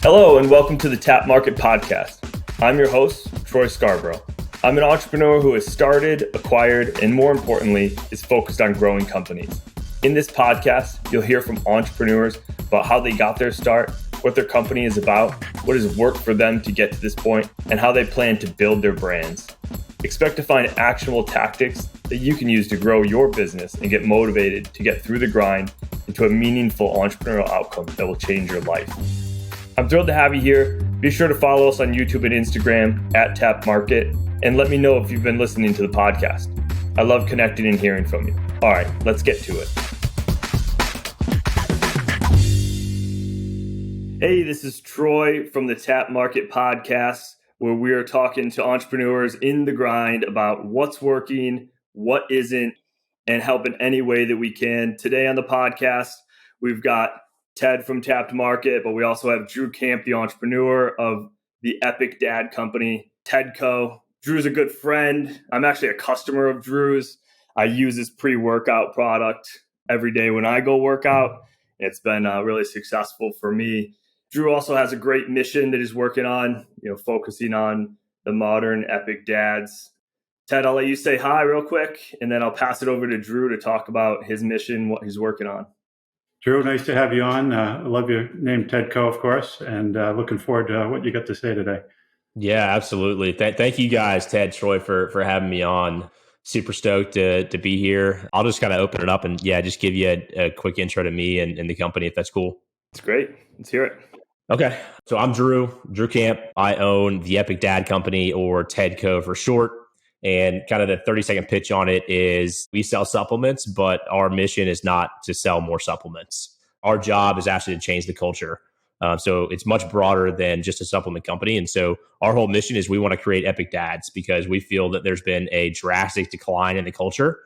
Hello and welcome to the Tapt Market Podcast. I'm your host, Troy Scarborough. I'm an entrepreneur who has started, acquired, and more importantly, is focused on growing companies. In this podcast, you'll hear from entrepreneurs about how they got their start, what their company is about, what has worked for them to get to this point, and how they plan to build their brands. Expect to find actionable tactics that you can use to grow your business and get motivated to get through the grind into a meaningful entrepreneurial outcome that will change your life. I'm thrilled to have you here. Be sure to follow us on YouTube and Instagram at Tapt Market, and let me know if you've been listening to the podcast. I love connecting and hearing from you. All right, let's get to it. Hey, this is Troy from the Tapt Market Podcast, where we are talking to entrepreneurs in the grind about what's working, what isn't, and help in any way that we can. Today on the podcast, we've got Ted from Tapt Market, but we also have Drew Camp, the entrepreneur of the Epic Dad company, TEDco. Drew's a good friend. I'm actually a customer of Drew's. I use his pre-workout product every day when I go work out. It's been really successful for me. Drew also has a great mission that he's working on, focusing on the modern Epic Dads. Ted, I'll let you say hi real quick, and then I'll pass it over to Drew to talk about his mission, what he's working on. Drew, nice to have you on. I love your name, TEDco, of course, and looking forward to what you got to say today. Yeah, absolutely. Thank you guys, Ted, Troy, for having me on. Super stoked to be here. I'll just kind of open it up and just give you a quick intro to me and the company, if that's cool. It's great. Let's hear it. Okay. So I'm Drew Camp. I own the Epic Dad company, or TEDco for short. And kind of the 30-second pitch on it is we sell supplements, but our mission is not to sell more supplements. Our job is actually to change the culture. So it's much broader than just a supplement company. And so our whole mission is we want to create Epic Dads because we feel that there's been a drastic decline in the culture.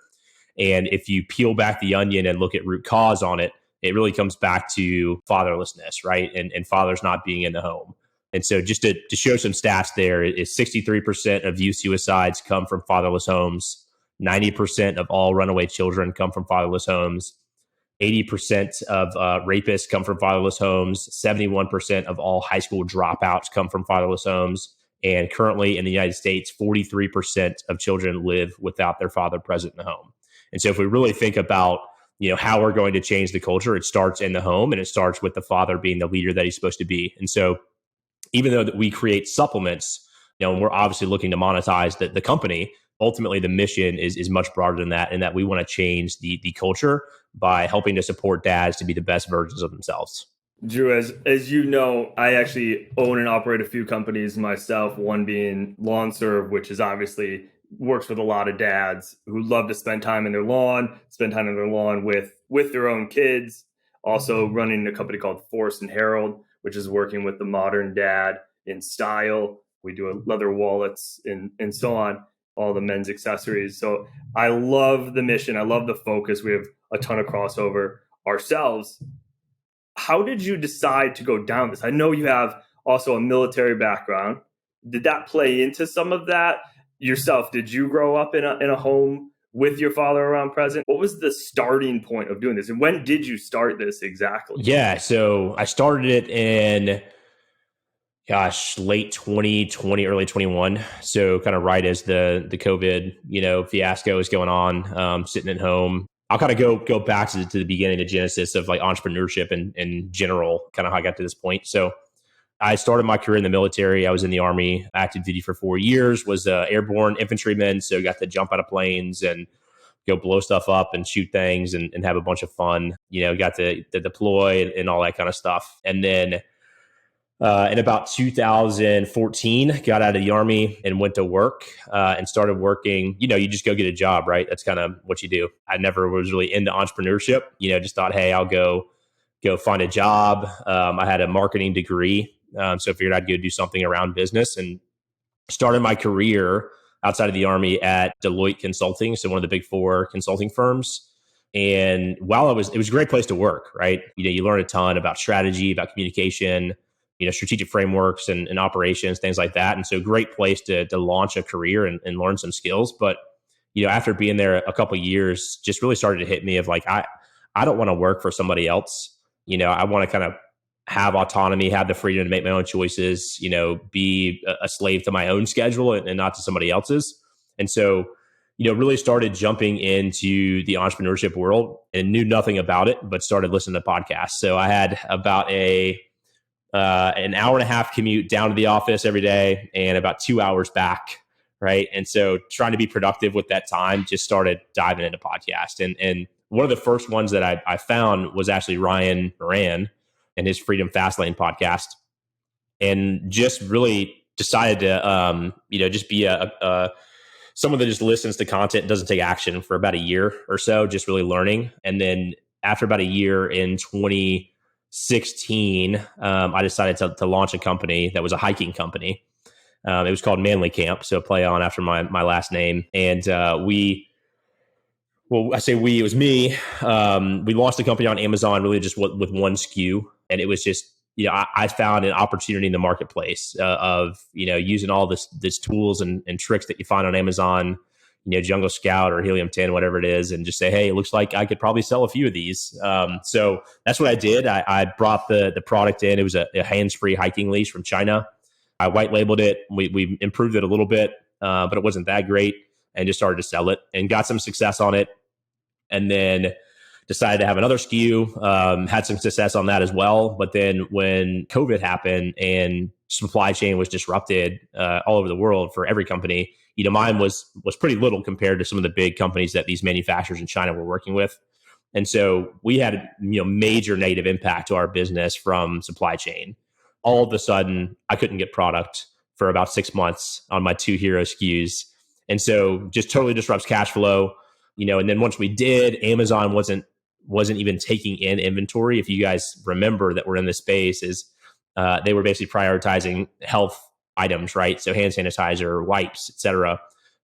And if you peel back the onion and look at root cause on it, it really comes back to fatherlessness, right? And fathers not being in the home. And so just to show some stats there, is 63% of youth suicides come from fatherless homes. 90% of all runaway children come from fatherless homes. 80% of rapists come from fatherless homes. 71% of all high school dropouts come from fatherless homes. And currently in the United States, 43% of children live without their father present in the home. And so if we really think about how we're going to change the culture, it starts in the home, and it starts with the father being the leader that he's supposed to be. And so even though that we create supplements, and we're obviously looking to monetize the company, ultimately the mission is much broader than that, in that we want to change the culture by helping to support dads to be the best versions of themselves. Drew, as you know, I actually own and operate a few companies myself, one being Lawn Serve, which is obviously works with a lot of dads who love to spend time in their lawn, with their own kids. Also running a company called Forrest and Harold, which is working with the modern dad in style. We do leather wallets and so on, all the men's accessories. So I love the mission. I love the focus. We have a ton of crossover ourselves. How did you decide to go down this? I know you have also a military background. Did that play into some of that yourself? Did you grow up in a home with your father around present? What was the starting point of doing this? And when did you start this exactly? Yeah, so I started it in, late 2020, early 21. So kind of right as the COVID, fiasco was going on, sitting at home. I'll kind of go back to the beginning, the genesis of like entrepreneurship and in general, kind of how I got to this point. So I started my career in the military. I was in the Army, active duty for 4 years, was an airborne infantryman. So got to jump out of planes and go blow stuff up and shoot things and have a bunch of fun. Got to deploy and all that kind of stuff. And then in about 2014, got out of the Army and went to work and started working. You just go get a job, right? That's kind of what you do. I never was really into entrepreneurship. Just thought, hey, I'll go find a job. I had a marketing degree. So I figured I'd go do something around business, and started my career outside of the Army at Deloitte Consulting. So one of the big four consulting firms. And while it was a great place to work, right? You learn a ton about strategy, about communication, strategic frameworks and operations, things like that. And so great place to launch a career and learn some skills. But, after being there a couple of years, just really started to hit me of like, I don't want to work for somebody else. I want to kind of have autonomy, have the freedom to make my own choices, be a slave to my own schedule and not to somebody else's. And so, really started jumping into the entrepreneurship world and knew nothing about it, but started listening to podcasts. So I had about an hour and a half commute down to the office every day and about 2 hours back. Right. And so trying to be productive with that time, just started diving into podcast. And one of the first ones that I found was actually Ryan Moran and his Freedom Fastlane podcast, and just really decided to, just be someone that just listens to content and doesn't take action for about a year or so, just really learning. And then after about a year in 2016, I decided to launch a company that was a hiking company. It was called Manly Camp, so play on after my last name. And it was me. We launched the company on Amazon really just with one SKU. And it was just, I found an opportunity in the marketplace of, using all this tools and tricks that you find on Amazon, Jungle Scout or Helium 10, whatever it is, and just say, hey, it looks like I could probably sell a few of these. So that's what I did. I brought the product in. It was a hands-free hiking leash from China. I white labeled it. We improved it a little bit, but it wasn't that great, and just started to sell it and got some success on it. And then decided to have another SKU, had some success on that as well. But then when COVID happened and supply chain was disrupted all over the world for every company, mine was pretty little compared to some of the big companies that these manufacturers in China were working with. And so we had major negative impact to our business from supply chain. All of a sudden, I couldn't get product for about 6 months on my 2 hero SKUs. And so just totally disrupts cash flow. And then once we did, Amazon wasn't even taking in inventory. If you guys remember that we're in this space, they were basically prioritizing health items, right? So hand sanitizer, wipes, etc.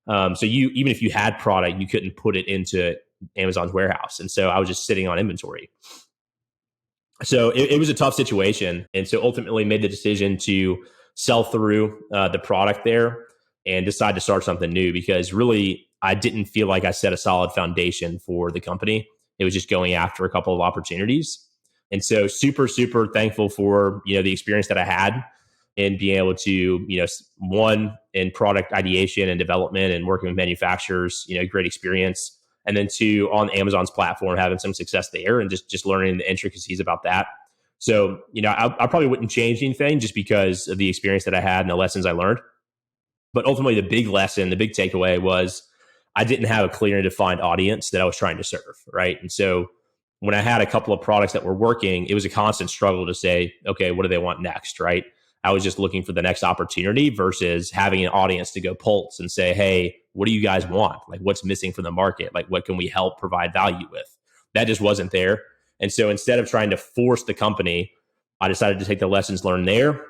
So even if you had product, you couldn't put it into Amazon's warehouse. And so I was just sitting on inventory. So it was a tough situation. And so ultimately made the decision to sell through the product there and decide to start something new, because really I didn't feel like I set a solid foundation for the company. It was just going after a couple of opportunities. And so super, super thankful for, the experience that I had in being able to, one, in product ideation and development and working with manufacturers, great experience. And then two, on Amazon's platform, having some success there and just learning the intricacies about that. So, I probably wouldn't change anything just because of the experience that I had and the lessons I learned. But ultimately, the big lesson, the big takeaway was I didn't have a clear and defined audience that I was trying to serve, right? And so when I had a couple of products that were working, it was a constant struggle to say, okay, what do they want next, right? I was just looking for the next opportunity versus having an audience to go pulse and say, hey, what do you guys want? Like, what's missing from the market? Like, what can we help provide value with? That just wasn't there. And so instead of trying to force the company, I decided to take the lessons learned there,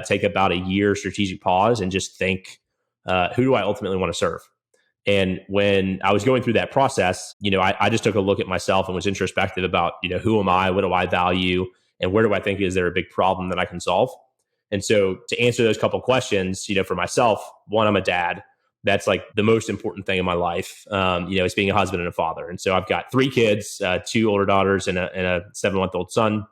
take about a year strategic pause and just think, who do I ultimately want to serve? And when I was going through that process, I just took a look at myself and was introspective about, who am I? What do I value? And where do I think is there a big problem that I can solve? And so to answer those couple questions, for myself, one, I'm a dad. That's like the most important thing in my life, is being a husband and a father. And so I've got 3 kids, 2 older daughters and a 7-month-old son.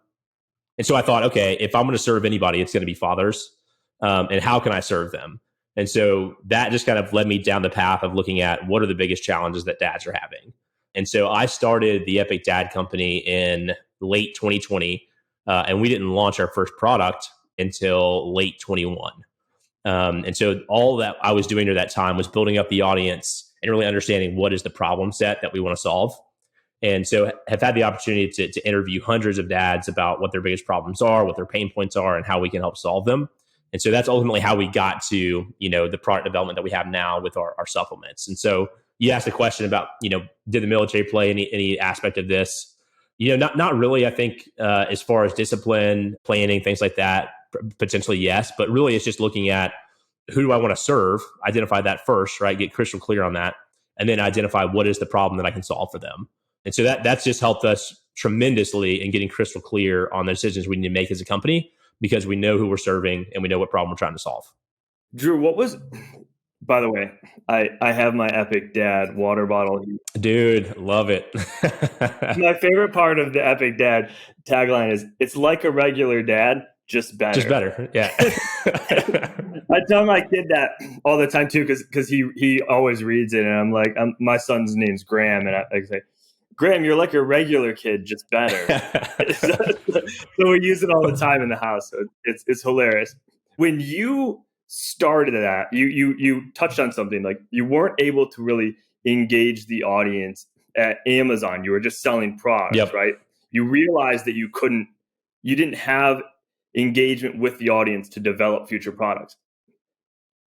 And so I thought, okay, if I'm going to serve anybody, it's going to be fathers. And how can I serve them? And so that just kind of led me down the path of looking at what are the biggest challenges that dads are having. And so I started the Epic Dad Company in late 2020, and we didn't launch our first product until late 21. And so all that I was doing during that time was building up the audience and really understanding what is the problem set that we want to solve. And so have had the opportunity to interview hundreds of dads about what their biggest problems are, what their pain points are, and how we can help solve them. And so that's ultimately how we got to, the product development that we have now with our supplements. And so you asked a question about, did the military play any aspect of this? Not really. I think as far as discipline, planning, things like that, potentially yes. But really it's just looking at who do I want to serve, identify that first, right? Get crystal clear on that. And then identify what is the problem that I can solve for them. And so that's just helped us tremendously in getting crystal clear on the decisions we need to make as a company, because we know who we're serving and we know what problem we're trying to solve. Drew, what was By the way, I have my Epic Dad water bottle. Dude, love it. My favorite part of the Epic Dad tagline is "It's like a regular dad, just Just better." better. Yeah. I tell my kid that all the time too, because he always reads it, and I'm like, my son's name's Graham, and I say, Graham, you're like a regular kid, just better. So we use it all the time in the house. So it's hilarious. When you started that, you touched on something like you weren't able to really engage the audience at Amazon. You were just selling products, Yep. right? You realized that you didn't have engagement with the audience to develop future products.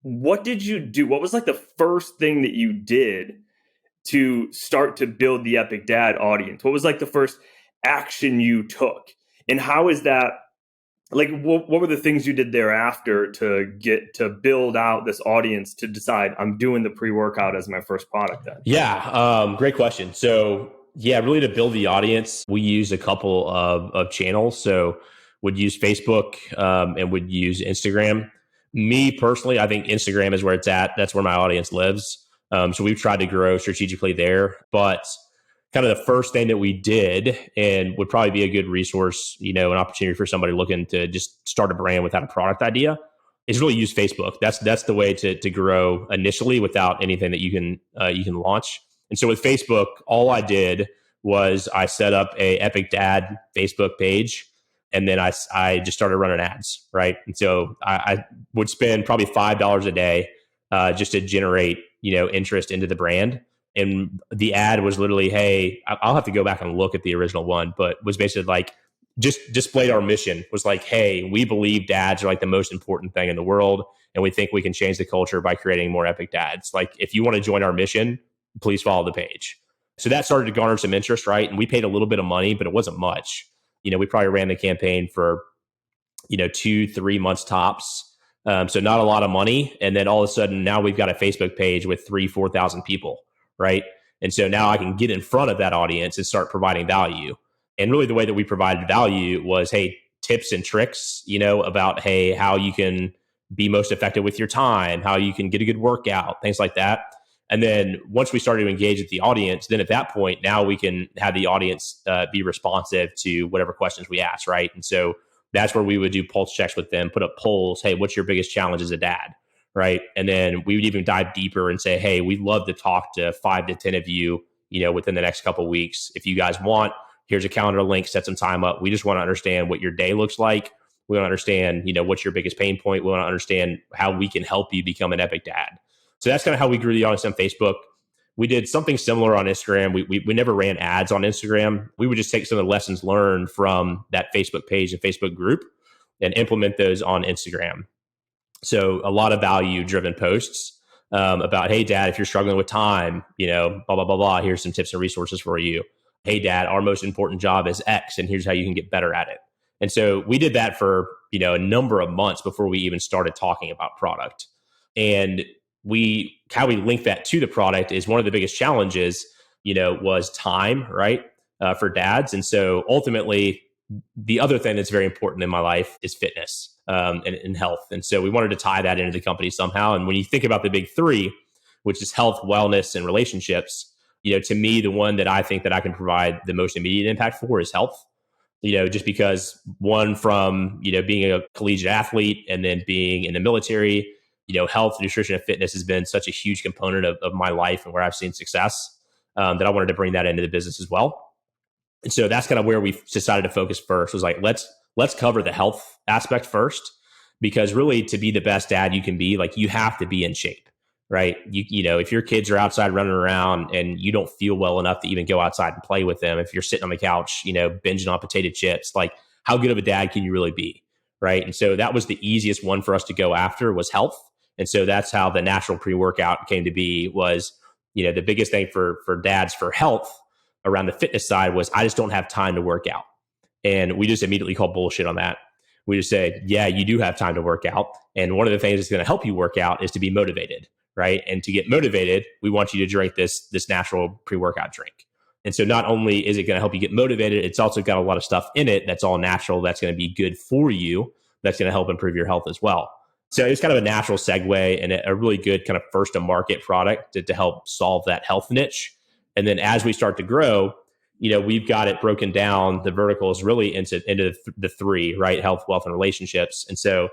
What did you do? What was like the first thing that you did to start to build the Epic Dad audience? What was like the first action you took? And how is that like what were the things you did thereafter to get to build out this audience to decide I'm doing the pre-workout as my first product then? Yeah, great question. So yeah, really to build the audience, we use a couple of channels. So would use Facebook and would use Instagram. Me personally, I think Instagram is where it's at. That's where my audience lives. So we've tried to grow strategically there. But kind of the first thing that we did and would probably be a good resource, an opportunity for somebody looking to just start a brand without a product idea is really use Facebook. That's the way to grow initially without anything that you can launch. And so with Facebook, all I did was I set up a Epic Dad Facebook page, and then I just started running ads, right? And so I would spend probably $5 a day just to generate interest into the brand. And the ad was literally, hey, I'll have to go back and look at the original one, but was basically like just displayed our mission, was like, hey, we believe dads are like the most important thing in the world, and we think we can change the culture by creating more epic dads. Like, if you want to join our mission, please follow the page. So that started to garner some interest, right? And we paid a little bit of money, but it wasn't much. We probably ran the campaign for 2-3 months tops. So not a lot of money. And then all of a sudden now we've got a Facebook page with 3,000-4,000 people, right? And so now I can get in front of that audience and start providing value. And really the way that we provided value was, hey, tips and tricks, about, hey, how you can be most effective with your time, how you can get a good workout, things like that. And then once we started to engage with the audience, then at that point, now we can have the audience be responsive to whatever questions we ask, right? And so that's where we would do pulse checks with them, put up polls. Hey, what's your biggest challenge as a dad? Right. And then we would even dive deeper and say, hey, we'd love to talk to 5 to 10 of you, within the next couple of weeks. If you guys want, here's a calendar link, set some time up. We just want to understand what your day looks like. We want to understand, what's your biggest pain point. We want to understand how we can help you become an epic dad. So that's kind of how we grew the audience on Facebook. We did something similar on Instagram. We never ran ads on Instagram. We would just take some of the lessons learned from that Facebook page and Facebook group and implement those on Instagram. So a lot of value driven posts about, hey, dad, if you're struggling with time, blah, blah, blah, blah, here's some tips and resources for you. Hey, dad, our most important job is X, and here's how you can get better at it. And so we did that for, a number of months before we even started talking about product. And how we link that to the product is one of the biggest challenges, was time, right? For dads. And so ultimately, the other thing that's very important in my life is fitness and health. And so we wanted to tie that into the company somehow. And when you think about the big three, which is health, wellness, and relationships, to me, the one that I think that I can provide the most immediate impact for is health. Just because one, from, being a collegiate athlete and then being in the military, health, nutrition, and fitness has been such a huge component of my life and where I've seen success that I wanted to bring that into the business as well. And so that's kind of where we decided to focus first, was like, let's cover the health aspect first, because really to be the best dad you can be, like, you have to be in shape, right? If your kids are outside running around and you don't feel well enough to even go outside and play with them, if you're sitting on the couch, binging on potato chips, like, how good of a dad can you really be? Right. And so that was the easiest one for us to go after, was health. And so that's how the natural pre-workout came to be, was, the biggest thing for dads for health around the fitness side was, I just don't have time to work out. And we just immediately called bullshit on that. We just said, yeah, you do have time to work out. And one of the things that's going to help you work out is to be motivated, right? And to get motivated, we want you to drink this natural pre-workout drink. And so not only is it going to help you get motivated, it's also got a lot of stuff in it that's all natural, that's going to be good for you, that's going to help improve your health as well. So it's kind of a natural segue and a really good kind of first to market product to help solve that health niche. And then as we start to grow, we've got it broken down, the verticals really into the three, right? Health, wealth, and relationships. And so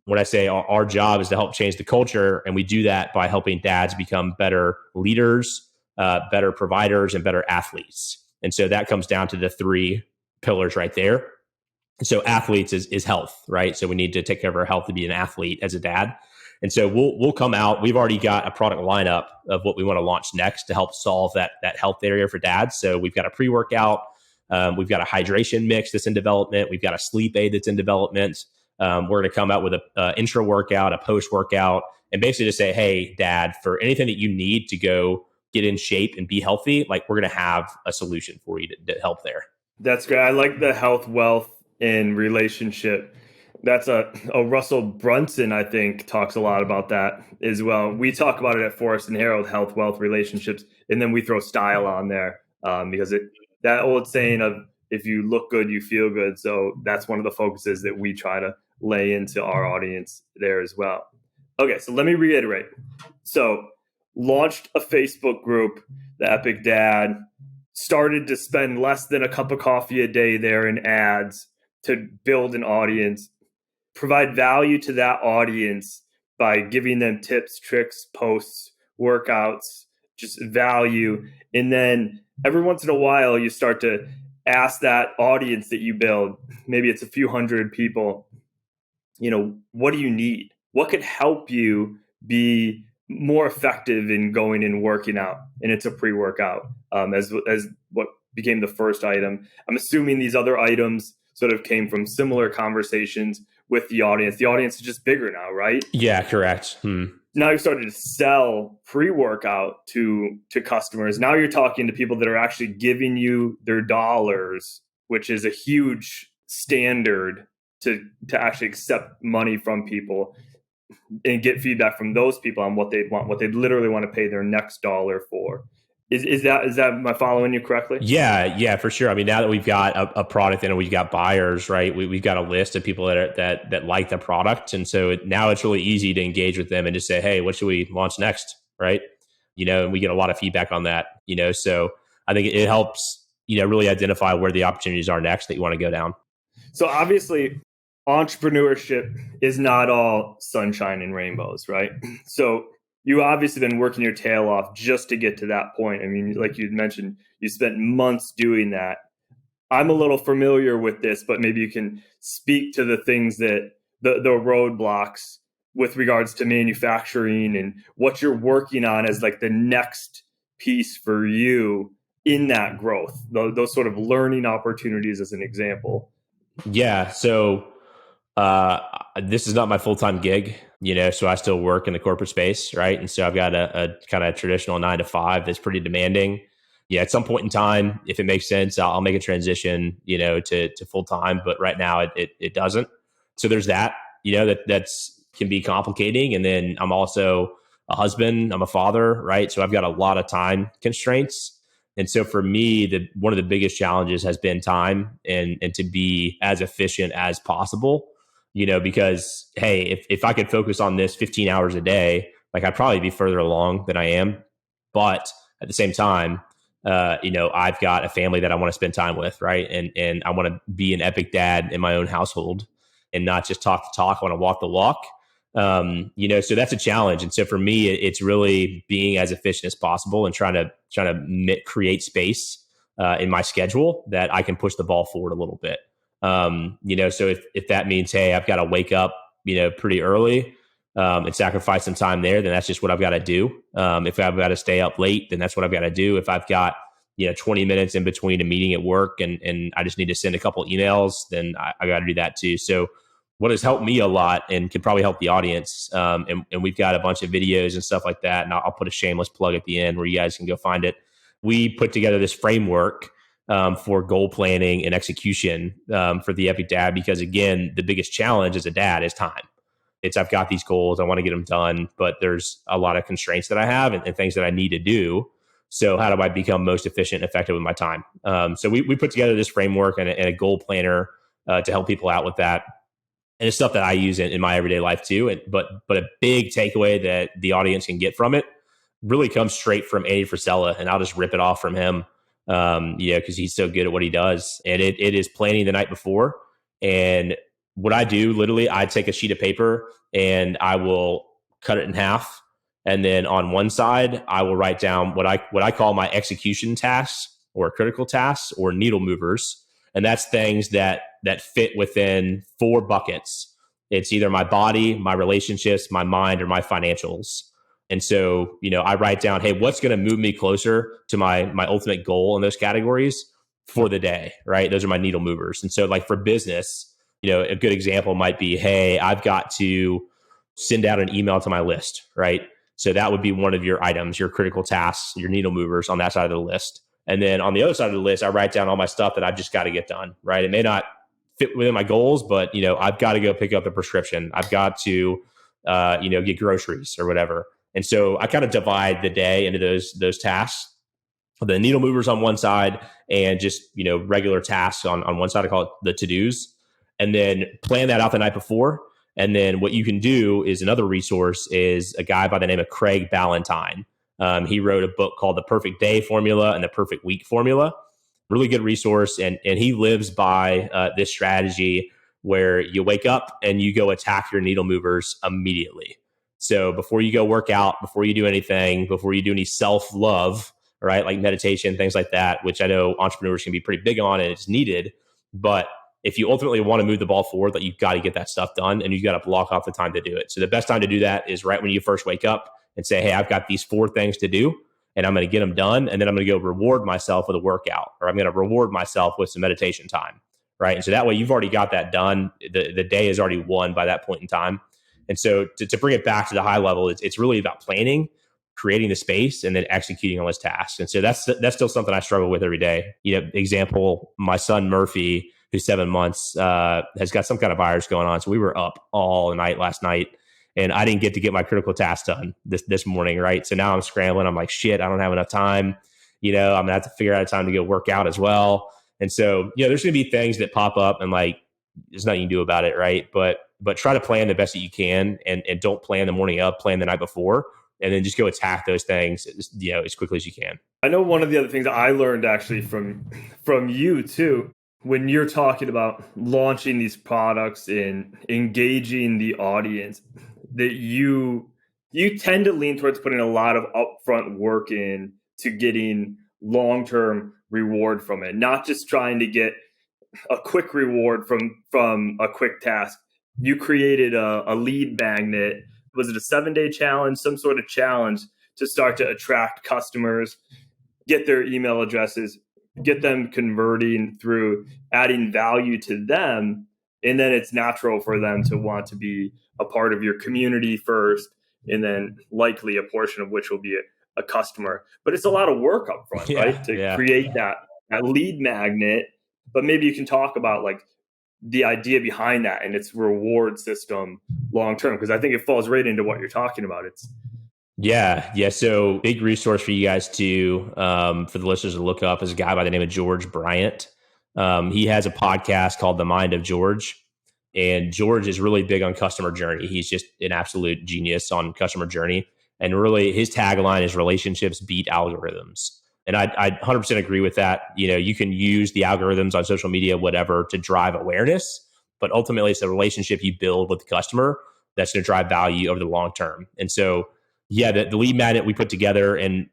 when I say our job is to help change the culture, and we do that by helping dads become better leaders, better providers, and better athletes. And so that comes down to the three pillars right there. So athletes is health, right? So we need to take care of our health to be an athlete as a dad. And so we'll come out. We've already got a product lineup of what we want to launch next to help solve that health area for dads. So we've got a pre-workout, we've got a hydration mix that's in development, we've got a sleep aid that's in development. We're going to come out with a intra workout, a post workout, and basically just say, hey, dad, for anything that you need to go get in shape and be healthy, like we're going to have a solution for you to help there. That's great. I like the health, wealth, and relationship. That's a Russell Brunson, I think, talks a lot about that as well. We talk about it at Forrest and Harold, health, wealth, relationships, and then we throw style on there because that old saying of if you look good, you feel good. So that's one of the focuses that we try to lay into our audience there as well. Okay, so let me reiterate. So launched a Facebook group, the Epic Dad, started to spend less than a cup of coffee a day there in ads to build an audience, provide value to that audience by giving them tips, tricks, posts, workouts, just value. And then every once in a while, you start to ask that audience that you build, maybe it's a few hundred people, what do you need? What could help you be more effective in going and working out? And it's a pre-workout as what became the first item. I'm assuming these other items sort of came from similar conversations with the audience. The audience is just bigger now, right? Yeah, correct. Now you've started to sell pre-workout to customers. Now you're talking to people that are actually giving you their dollars, which is a huge standard to actually accept money from people and get feedback from those people on what they want, what they literally want to pay their next dollar for. Is that am I following you correctly? Yeah, for sure. I mean, now that we've got a product and we've got buyers, right? We've got a list of people that like the product, and so now it's really easy to engage with them and just say, hey, what should we launch next, right? And we get a lot of feedback on that. So I think it helps really identify where the opportunities are next that you want to go down. So obviously, entrepreneurship is not all sunshine and rainbows, right? So you obviously been working your tail off just to get to that point. I mean, like you mentioned, you spent months doing that. I'm a little familiar with this, but maybe you can speak to the things that the roadblocks with regards to manufacturing and what you're working on as like the next piece for you in that growth, those sort of learning opportunities as an example. Yeah. So this is not my full-time gig, so I still work in the corporate space, right? And so I've got a kind of traditional 9 to 5 that's pretty demanding. Yeah, at some point in time, if it makes sense, I'll make a transition, to full-time, but right now it doesn't. So there's that, that's can be complicating. And then I'm also a husband, I'm a father, right? So I've got a lot of time constraints. And so for me, one of the biggest challenges has been time and to be as efficient as possible. Because, hey, if I could focus on this 15 hours a day, like I'd probably be further along than I am. But at the same time, I've got a family that I want to spend time with, right? And I want to be an epic dad in my own household and not just talk the talk. I want to walk the walk. So that's a challenge. And so for me, it's really being as efficient as possible and trying to create space in my schedule that I can push the ball forward a little bit. So if that means, hey, I've got to wake up, pretty early, and sacrifice some time there, then that's just what I've got to do. If I've got to stay up late, then that's what I've got to do. If I've got, 20 minutes in between a meeting at work and I just need to send a couple emails, then I got to do that too. So what has helped me a lot and can probably help the audience. And we've got a bunch of videos and stuff like that. And I'll put a shameless plug at the end where you guys can go find it. We put together this framework for goal planning and execution for the Epic Dad, because again, the biggest challenge as a dad is time. I've got these goals, I want to get them done, but there's a lot of constraints that I have and things that I need to do. So how do I become most efficient and effective with my time? So we put together this framework and a goal planner to help people out with that. And it's stuff that I use in my everyday life too. But a big takeaway that the audience can get from it really comes straight from Andy Frisella, and I'll just rip it off from him. Because he's so good at what he does. And it is planning the night before. And what I do, literally, I take a sheet of paper and I will cut it in half. And then on one side, I will write down what I call my execution tasks or critical tasks or needle movers. And that's things that fit within 4 buckets. It's either my body, my relationships, my mind, or my financials. And so, I write down, hey, what's going to move me closer to my ultimate goal in those categories for the day, right? Those are my needle movers. And so like for business, a good example might be, hey, I've got to send out an email to my list, right? So that would be one of your items, your critical tasks, your needle movers on that side of the list. And then on the other side of the list, I write down all my stuff that I've just got to get done, right? It may not fit within my goals, but, I've got to go pick up a prescription. I've got to, get groceries or whatever. And so I kind of divide the day into those tasks, the needle movers on one side and just, regular tasks on one side. I call it the to-dos, and then plan that out the night before. And then what you can do is another resource is a guy by the name of Craig Ballantyne. He wrote a book called The Perfect Day Formula and The Perfect Week Formula. Really good resource. And he lives by this strategy where you wake up and you go attack your needle movers immediately. So before you go work out, before you do anything, before you do any self-love, right, like meditation, things like that, which I know entrepreneurs can be pretty big on and it's needed. But if you ultimately want to move the ball forward, like you've got to get that stuff done and you've got to block off the time to do it. So the best time to do that is right when you first wake up and say, hey, I've got these 4 things to do and I'm going to get them done. And then I'm going to go reward myself with a workout, or I'm going to reward myself with some meditation time, right? And so that way you've already got that done. The day is already won by that point in time. And so to bring it back to the high level, it's really about planning, creating the space, and then executing on those tasks. And so that's still something I struggle with every day. Example, my son Murphy, who's 7 months, has got some kind of virus going on. So we were up all night last night, and I didn't get to get my critical tasks done this morning, right? So now I'm scrambling. I'm like, shit, I don't have enough time. I'm gonna have to figure out a time to go work out as well. And so, there's gonna be things that pop up, and like, there's nothing you can do about it, right? But try to plan the best that you can, and don't plan the morning of, plan the night before, and then just go attack those things, as quickly as you can. I know one of the other things that I learned actually from you too, when you're talking about launching these products and engaging the audience, that you tend to lean towards putting a lot of upfront work in to getting long-term reward from it, not just trying to get a quick reward from a quick task. You created a lead magnet. Was it a 7-day challenge, some sort of challenge to start to attract customers, get their email addresses, get them converting through adding value to them. And then it's natural for them to want to be a part of your community first, and then likely a portion of which will be a customer. But it's a lot of work up front, right? To create that lead magnet. But maybe you can talk about like the idea behind that and its reward system long term, because I think it falls right into what you're talking about. Yeah. So big resource for you guys to, for the listeners to look up, is a guy by the name of George Bryant. He has a podcast called The Mind of George, and George is really big on customer journey. He's just an absolute genius on customer journey. And really his tagline is relationships beat algorithms. And I 100% agree with that. You can use the algorithms on social media, whatever, to drive awareness, but ultimately it's the relationship you build with the customer that's going to drive value over the long term. And so, the lead magnet we put together, and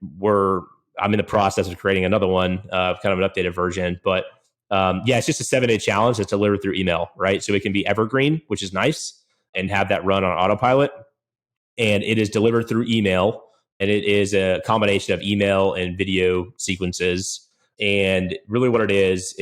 I'm in the process of creating another one, kind of an updated version. But it's just a 7-day challenge that's delivered through email, right? So it can be evergreen, which is nice, and have that run on autopilot. And it is delivered through email. And it is a combination of email and video sequences. And really what it is,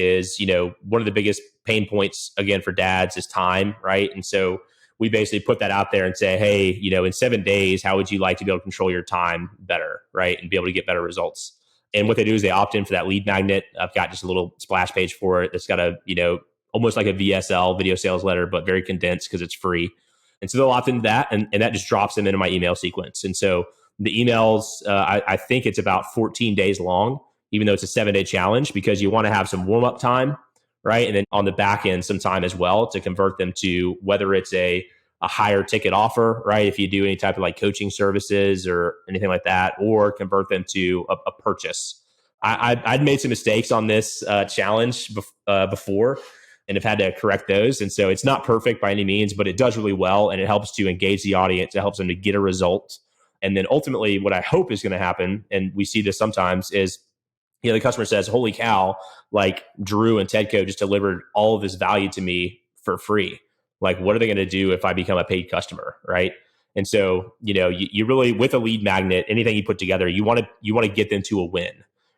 one of the biggest pain points, again, for dads is time, right? And so we basically put that out there and say, hey, in 7 days, how would you like to be able to control your time better, right? And be able to get better results. And what they do is they opt in for that lead magnet. I've got just a little splash page for it that's got a, almost like a VSL, video sales letter, but very condensed because it's free. And so they'll opt into that, and that just drops them into my email sequence. And so the emails, I think it's about 14 days long, even though it's a 7-day challenge, because you want to have some warm-up time, right? And then on the back end, some time as well to convert them to whether it's a higher ticket offer, right? If you do any type of like coaching services or anything like that, or convert them to a purchase. I'd made some mistakes on this challenge before and have had to correct those. And so it's not perfect by any means, but it does really well. And it helps to engage the audience. It helps them to get a result. And then ultimately what I hope is going to happen, and we see this sometimes, is the customer says, holy cow, like Drew and TEDco just delivered all of this value to me for free. Like, what are they going to do if I become a paid customer? Right. And so, you really, with a lead magnet, anything you put together, you want to get them to a win,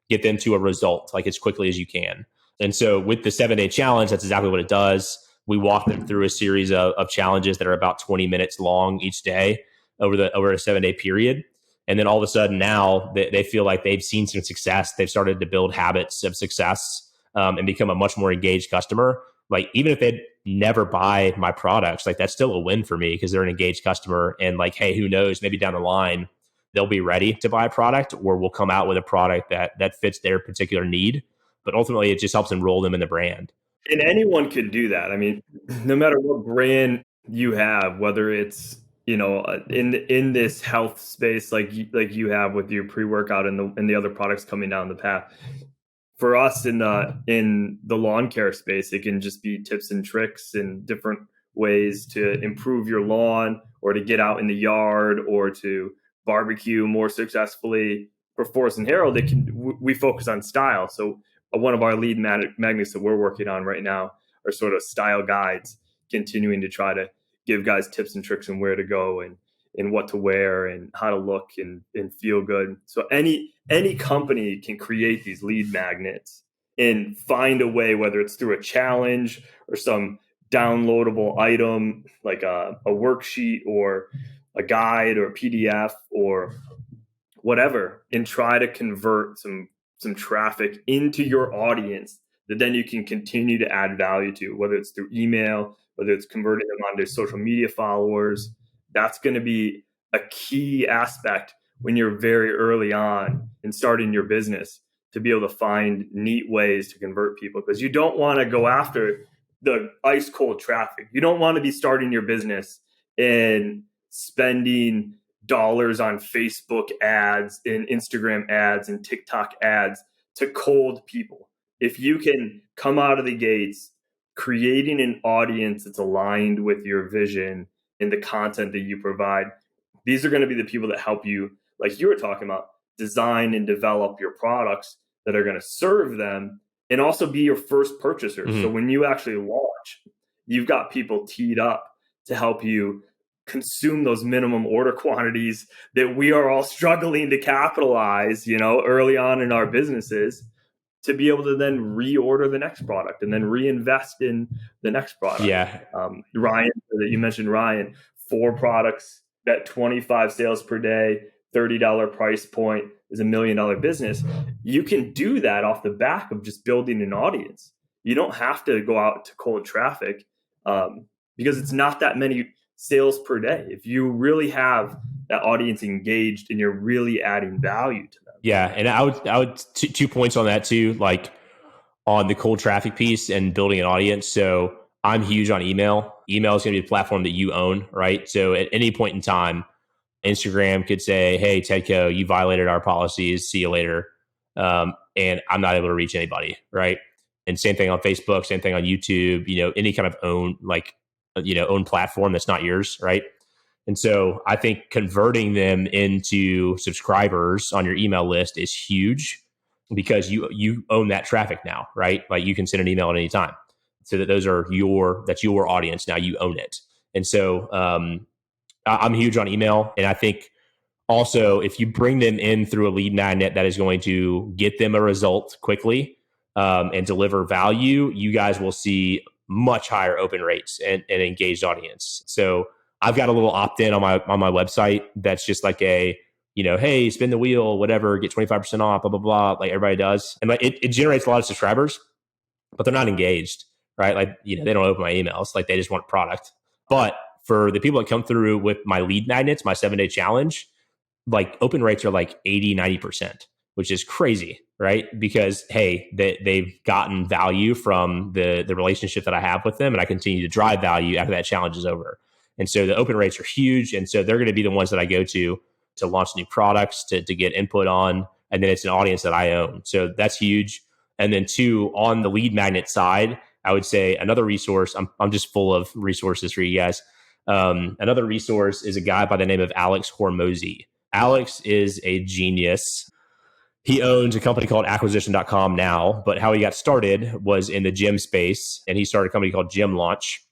get them to a result, like as quickly as you can. And so with the 7-day challenge, that's exactly what it does. We walk them through a series of challenges that are about 20 minutes long each day over a 7-day period. And then all of a sudden now they feel like they've seen some success. They've started to build habits of success and become a much more engaged customer. Like, even if they never buy my products, like that's still a win for me because they're an engaged customer. And like, hey, who knows, maybe down the line, they'll be ready to buy a product, or we'll come out with a product that fits their particular need. But ultimately, it just helps enroll them in the brand. And anyone could do that. I mean, no matter what brand you have, whether it's in this health space like you have with your pre-workout and the other products coming down the path. For us in the lawn care space, it can just be tips and tricks and different ways to improve your lawn or to get out in the yard or to barbecue more successfully. For Forest and Harold, we focus on style. So one of our lead magnets that we're working on right now are sort of style guides, continuing to try to give guys tips and tricks on where to go and what to wear and how to look and feel good. So any company can create these lead magnets and find a way, whether it's through a challenge or some downloadable item like a worksheet or a guide or a PDF or whatever, and try to convert some traffic into your audience that then you can continue to add value to, whether it's through email, whether it's converting them onto social media followers. That's going to be a key aspect when you're very early on in starting your business, to be able to find neat ways to convert people, because you don't want to go after the ice cold traffic. You don't want to be starting your business and spending dollars on Facebook ads and Instagram ads and TikTok ads to cold people. If you can come out of the gates creating an audience that's aligned with your vision and the content that you provide, these are going to be the people that help you, like you were talking about, design and develop your products that are going to serve them and also be your first purchasers. Mm-hmm. So when you actually launch, you've got people teed up to help you consume those minimum order quantities that we are all struggling to capitalize, early on in our businesses, to be able to then reorder the next product and then reinvest in the next product. Yeah. Ryan, that you mentioned, Ryan, 4 products at 25 sales per day, $30 price point is $1 million business. You can do that off the back of just building an audience. You don't have to go out to cold traffic because it's not that many sales per day. If you really have that audience engaged and you're really adding value to them. Yeah. And I would 2 points on that too, like on the cold traffic piece and building an audience. So I'm huge on email. Email is going to be a platform that you own, right? So at any point in time, Instagram could say, hey, TEDco, you violated our policies. See you later. And I'm not able to reach anybody, right? And same thing on Facebook, same thing on YouTube, any kind of own platform that's not yours, right? And so I think converting them into subscribers on your email list is huge, because you own that traffic now, right? Like you can send an email at any time. So that that's your audience now. You own it. And so I'm huge on email. And I think also, if you bring them in through a lead magnet that is going to get them a result quickly and deliver value, you guys will see much higher open rates and engaged audience. So I've got a little opt-in on my website that's just like a, hey, spin the wheel, whatever, get 25% off, blah, blah, blah, like everybody does. And like it generates a lot of subscribers, but they're not engaged, right? Like, they don't open my emails, like they just want product. But for the people that come through with my lead magnets, my 7-day challenge, like open rates are like 80, 90%, which is crazy, right? Because, hey, they've gotten value from the relationship that I have with them, and I continue to drive value after that challenge is over. And so the open rates are huge. And so they're going to be the ones that I go to launch new products, to get input on. And then it's an audience that I own. So that's huge. And then two, on the lead magnet side, I would say another resource, I'm just full of resources for you guys. Another resource is a guy by the name of Alex Hormozy. Alex is a genius. He owns a company called acquisition.com now, but how he got started was in the gym space, and he started a company called Gym Launch.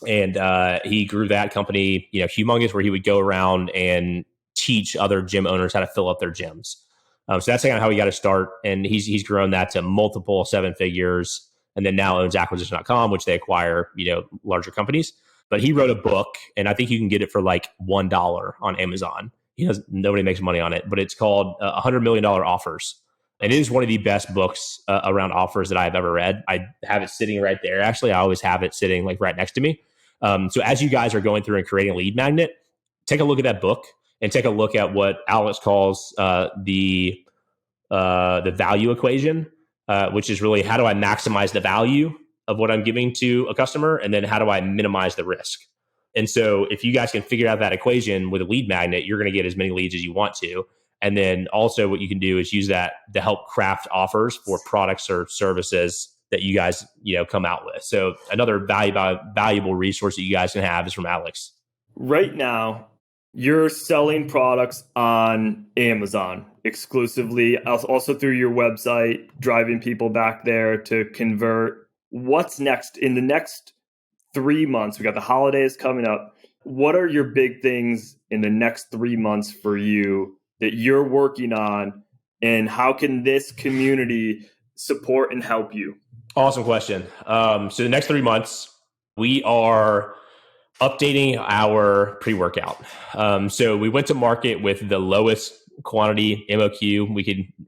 And he grew that company, humongous, where he would go around and teach other gym owners how to fill up their gyms. So that's kind of how he got to start. And he's grown that to multiple seven figures, and then now owns acquisition.com, which they acquire, larger companies. But he wrote a book, and I think you can get it for like $1 on Amazon. Nobody makes money on it, but it's called $100 Million Offers. And it is one of the best books around offers that I've ever read. I have it sitting right there. Actually, I always have it sitting like right next to me. So as you guys are going through and creating a lead magnet, take a look at that book and take a look at what Alex calls the value equation, which is really, how do I maximize the value of what I'm giving to a customer, and then how do I minimize the risk? And so if you guys can figure out that equation with a lead magnet, you're going to get as many leads as you want to. And then also what you can do is use that to help craft offers for products or services that you guys, come out with. So another valuable resource that you guys can have is from Alex. Right now, you're selling products on Amazon exclusively, also through your website, driving people back there to convert. What's next in the next 3 months? We got the holidays coming up. What are your big things in the next 3 months for you that you're working on, and how can this community support and help you? Awesome question. So the next 3 months, we are updating our pre-workout. So we went to market with the lowest quantity MOQ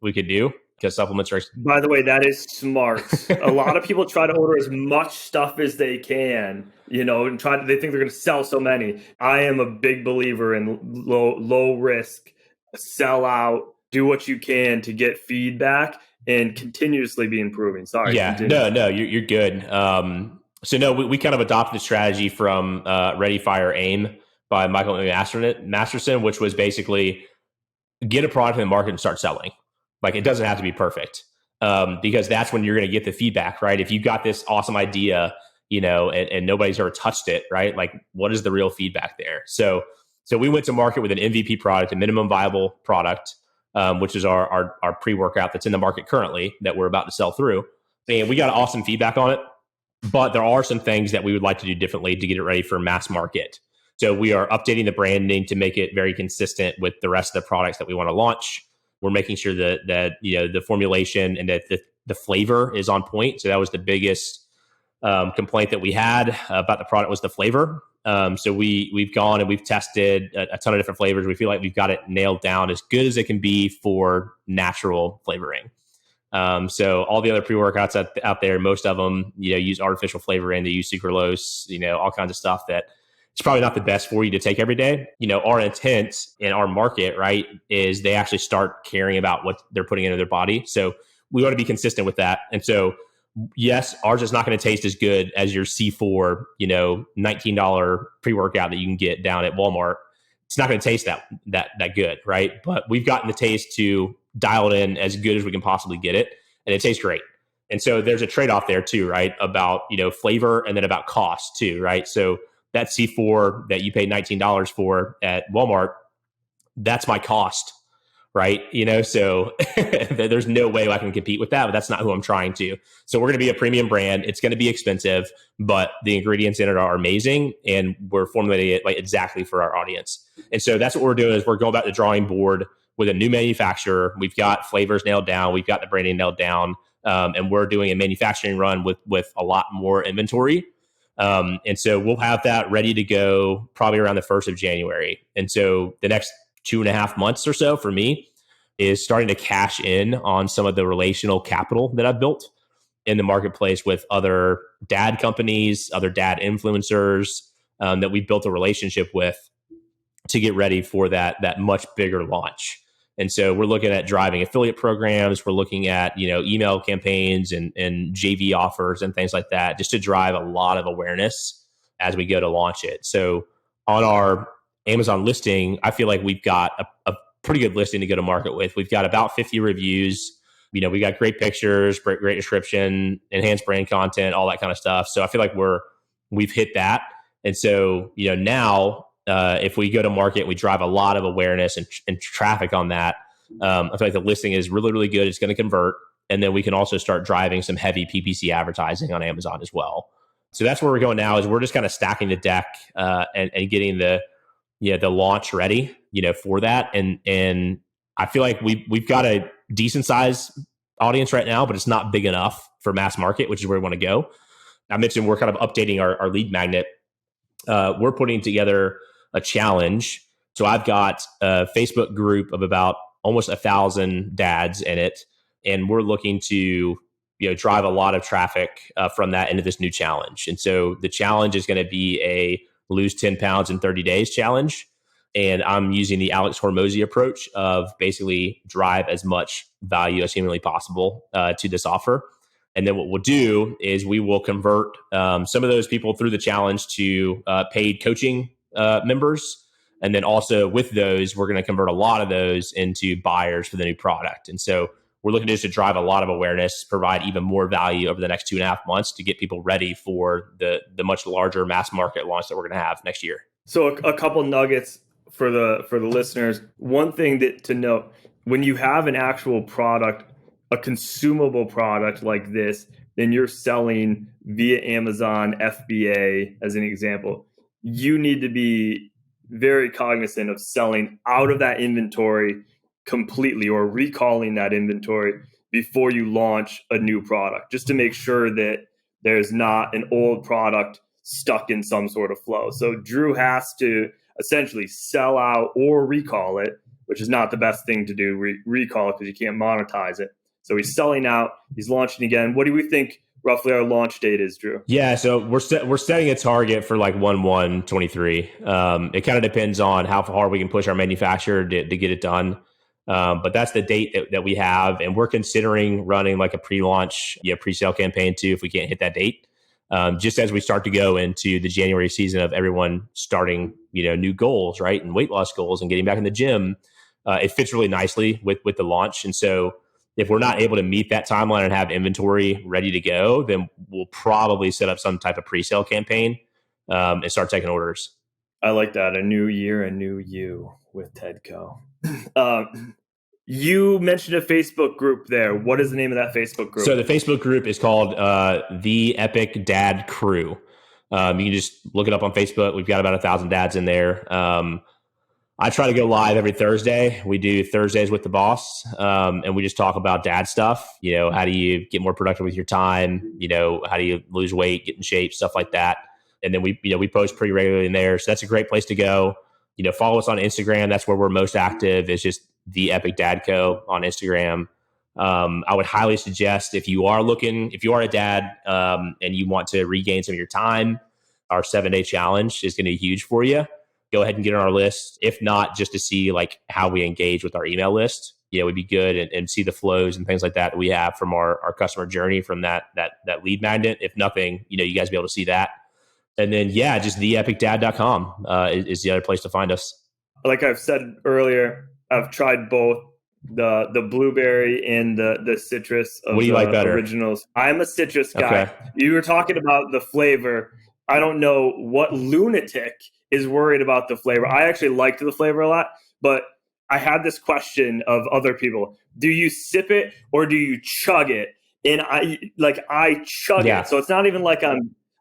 we could do, because supplements are. By the way, that is smart. A lot of people try to order as much stuff as they can, and they think they're going to sell so many. I am a big believer in low risk, sell out, do what you can to get feedback and continuously be improving. Sorry. Yeah, continue. no, you're good. So no, we kind of adopted the strategy from Ready, Fire, Aim by Michael Masterson, which was basically get a product in the market and start selling. Like, it doesn't have to be perfect, because that's when you're going to get the feedback, right? If you've got this awesome idea, and nobody's ever touched it, right? Like, what is the real feedback there? So we went to market with an MVP product, a minimum viable product, which is our pre-workout that's in the market currently that we're about to sell through. And we got awesome feedback on it, but there are some things that we would like to do differently to get it ready for mass market. So we are updating the branding to make it very consistent with the rest of the products that we want to launch. We're making sure that the formulation and that the flavor is on point. So that was the biggest complaint that we had about the product, was the flavor. So we've gone and we've tested a ton of different flavors. We feel like we've got it nailed down as good as it can be for natural flavoring. So all the other pre-workouts out there, most of them, use artificial flavoring. They use sucralose, all kinds of stuff that it's probably not the best for you to take every day. Our intent in our market, right, is they actually start caring about what they're putting into their body. So we want to be consistent with that. And so, yes, ours is not going to taste as good as your C4, $19 pre-workout that you can get down at Walmart. It's not going to taste that good, right? But we've gotten the taste to dial it in as good as we can possibly get it, and it tastes great. And so there's a trade-off there too, right? About, flavor, and then about cost too, right? So that C4 that you pay $19 for at Walmart, that's my cost, right? So there's no way I can compete with that, but that's not who I'm trying to. So we're going to be a premium brand. It's going to be expensive, but the ingredients in it are amazing, and we're formulating it like exactly for our audience. And so that's what we're doing, is we're going back to the drawing board with a new manufacturer. We've got flavors nailed down. We've got the branding nailed down. And we're doing a manufacturing run with a lot more inventory. And so we'll have that ready to go probably around the 1st of January. And so the next 2.5 months or so for me is starting to cash in on some of the relational capital that I've built in the marketplace with other dad companies, other dad influencers that we built a relationship with to get ready for that much bigger launch. And so we're looking at driving affiliate programs. We're looking at, email campaigns and JV offers and things like that, just to drive a lot of awareness as we go to launch it. So on our Amazon listing, I feel like we've got a pretty good listing to go to market with. We've got about 50 reviews. We got great pictures, great description, enhanced brand content, all that kind of stuff. So I feel like we've hit that. And so, now if we go to market, we drive a lot of awareness and traffic on that. I feel like the listing is really, really good. It's going to convert. And then we can also start driving some heavy PPC advertising on Amazon as well. So that's where we're going now, is we're just kind of stacking the deck and getting the launch ready, for that. And I feel like we've got a decent size audience right now, but it's not big enough for mass market, which is where we want to go. I mentioned we're kind of updating our lead magnet. We're putting together a challenge. So I've got a Facebook group of about almost 1,000 dads in it, and we're looking to drive a lot of traffic from that into this new challenge. And so the challenge is going to be a lose 10 pounds in 30 days challenge. And I'm using the Alex Hormozy approach of basically drive as much value as humanly possible to this offer. And then what we'll do is we will convert some of those people through the challenge to paid coaching members. And then also with those, we're going to convert a lot of those into buyers for the new product. And so we're looking just to drive a lot of awareness, provide even more value over the next 2.5 months to get people ready for the much larger mass market launch that we're going to have next year. So a couple nuggets for the listeners. One thing to note, when you have an actual product, a consumable product like this, then you're selling via Amazon FBA as an example. You need to be very cognizant of selling out of that inventory completely, or recalling that inventory before you launch a new product, just to make sure that there's not an old product stuck in some sort of flow. So Drew has to essentially sell out or recall it, which is not the best thing to do, recall it, because you can't monetize it. So he's selling out, he's launching again. What do we think roughly our launch date is, Drew? Yeah, so we're setting a target for like 1/1/23. It kind of depends on how hard we can push our manufacturer to get it done. But that's the date that we have. And we're considering running like a pre-launch, pre-sale campaign too, if we can't hit that date. Just as we start to go into the January season of everyone starting, new goals, right? And weight loss goals and getting back in the gym, it fits really nicely with the launch. And so if we're not able to meet that timeline and have inventory ready to go, then we'll probably set up some type of pre-sale campaign and start taking orders. I like that. A new year, a new you with TEDco. You mentioned a Facebook group there. What is the name of that Facebook group? So the Facebook group is called The Epic Dad Crew. You can just look it up on Facebook. We've got about 1,000 dads in there. I try to go live every Thursday. We do Thursdays with the boss, and we just talk about dad stuff. How do you get more productive with your time? How do you lose weight, get in shape, stuff like that. And then we post pretty regularly in there. So that's a great place to go. Follow us on Instagram. That's where we're most active. It's just The Epic Dadco on Instagram. I would highly suggest if you are a dad and you want to regain some of your time, our 7-day challenge is going to be huge for you. Go ahead and get on our list. If not, just to see like how we engage with our email list, would be good, and see the flows and things like that we have from our customer journey from that lead magnet. If nothing, you guys be able to see that. And then, just theepicdad.com is the other place to find us. Like I've said earlier, I've tried both the blueberry and the citrus of what do you like better? Originals. I'm a citrus guy. Okay. You were talking about the flavor. I don't know what lunatic is worried about the flavor. I actually liked the flavor a lot, but I had this question of other people. Do you sip it or do you chug it? And I chug it. So it's not even like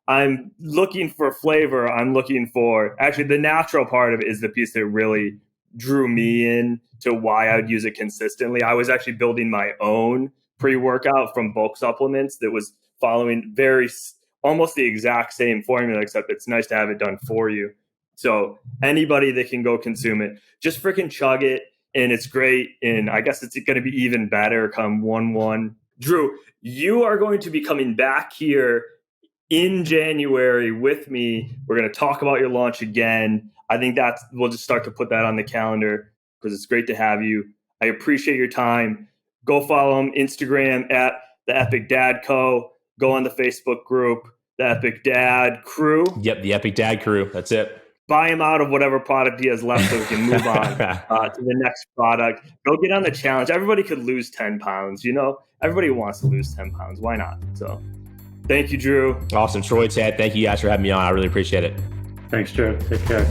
I'm looking for flavor. I'm looking for, actually, the natural part of it is the piece that really drew me in to why I would use it consistently. I was actually building my own pre-workout from bulk supplements that was following almost the exact same formula, except it's nice to have it done for you. So anybody that can go consume it, just freaking chug it, and it's great. And I guess it's going to be even better come 1/1. Drew, you are going to be coming back here in January with me. We're going to talk about your launch again. I think we'll just start to put that on the calendar because it's great to have you. I appreciate your time. Go follow them, Instagram at the Epic Dad Co. Go on the Facebook group, the Epic Dad Crew. Yep, the Epic Dad Crew. That's it. Buy him out of whatever product he has left so we can move on to the next product. Go get on the challenge. Everybody could lose 10 pounds. Everybody wants to lose 10 pounds. Why not? So thank you, Drew. Awesome. Troy, Ted, thank you guys for having me on. I really appreciate it. Thanks, Drew. Take care.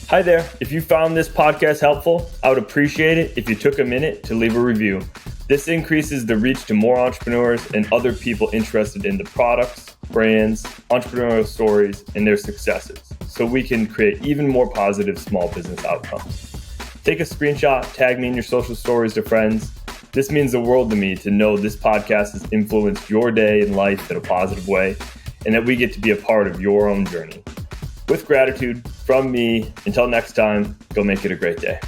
Hi there. If you found this podcast helpful, I would appreciate it if you took a minute to leave a review. This increases the reach to more entrepreneurs and other people interested in the products, brands, entrepreneurial stories, and their successes, so we can create even more positive small business outcomes. Take a screenshot, tag me in your social stories to friends. This means the world to me to know this podcast has influenced your day and life in a positive way, and that we get to be a part of your own journey. With gratitude from me, until next time, go make it a great day.